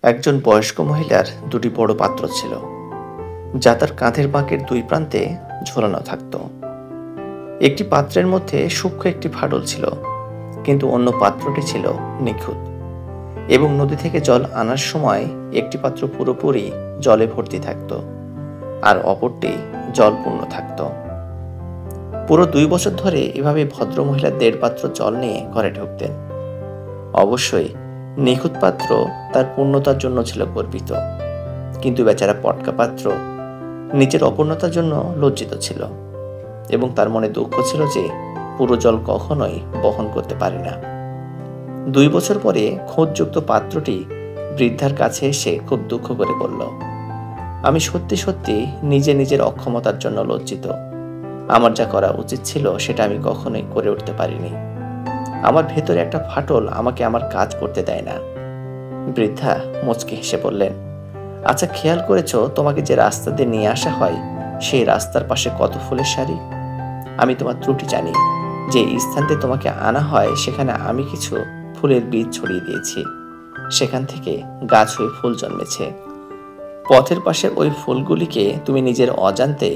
একজন বয়স্ক মহিলার দুটি বড় পাত্র ছিল, যা তার কাঁধের বাঁকের দুই প্রান্তে ঝোলানো থাকত। একটি পাত্রের মধ্যে সূক্ষ্ম একটি ফাটল ছিল, কিন্তু অন্য পাত্রটি ছিল নিখুঁত, এবং নদী থেকে জল আনার সময় একটি পাত্র পুরোপুরি জলে ভর্তি থাকত আর অপরটি জলপূর্ণ থাকত। পুরো 2 বছর ধরে এভাবে ভদ্রমহিলা 1.5 পাত্র জল নিয়ে ঘরে ঢুকতেন। অবশ্যই নিখুঁত পাত্র তার পূর্ণতার জন্য ছিল গর্বিত, কিন্তু বেচারা পটকা পাত্র নিজের অপূর্ণতার জন্য লজ্জিত ছিল, এবং তার মনে দুঃখ ছিল যে পুরো জল কখনোই বহন করতে পারে না। 2 বছর পরে খোঁজযুক্ত পাত্রটি বৃদ্ধার কাছে এসে খুব দুঃখ করে বলল, আমি সত্যি সত্যি নিজের অক্ষমতার জন্য লজ্জিত। আমার যা করা উচিত ছিল সেটা আমি কখনোই করে উঠতে পারিনি। আমার ভেতরে একটা ফাটল আমাকে আমার কাজ করতে দেয় না। বৃদ্ধা মুচকি হেসে বললেন, আচ্ছা, খেয়াল করেছো তোমাকে যে রাস্তা দিয়ে নিয়ে আসা হয় সেই রাস্তার পাশে কত ফুলের সারি? আমি তোমার ত্রুটি জানি। যে স্থানতে তোমাকে আনা হয় সেখানে আমি কিছু ফুলের বীজ ছড়িয়ে দিয়েছি, সেখান থেকে গাছ হয়ে ফুল জন্মেছে। পথের পাশের ওই ফুলগুলিকে তুমি নিজের অজান্তে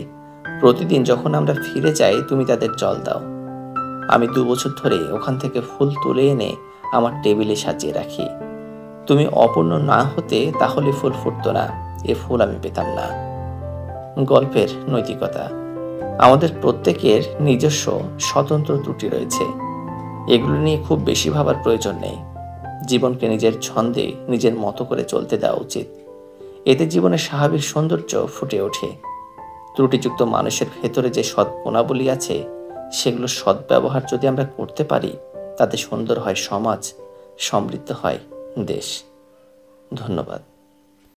প্রতিদিন যখন আমরা ফিরে যাই তুমি তাদের জল দাও। আমি 2 বছর ধরে ওখান থেকে ফুল তুলে এনে আমার টেবিলে সাজিয়ে রাখি। তুমি অপূর্ণ না হতে তাহলে ফুল ফুটতো না, এ ফুল আমি পেতাম না। গল্পের নৈতিকতা: আমাদের প্রত্যেকের নিজস্ব স্বতন্ত্র ত্রুটি রয়েছে, এগুলো নিয়ে খুব বেশি ভাবার প্রয়োজন নেই। জীবনকে নিজের ছন্দে নিজের মতো করে চলতে দেওয়া উচিত। এতে জীবনের স্বাভাবিক সৌন্দর্য ফুটে ওঠে। ত্রুটিযুক্ত মানুষের ভেতরে যে সৎ গুণাবলী আছে সেগুলো সদ্ব্যবহার যদি আমরা করতে পারি, তাতে সুন্দর হয় সমাজ, সমৃদ্ধ হয় দেশ। ধন্যবাদ।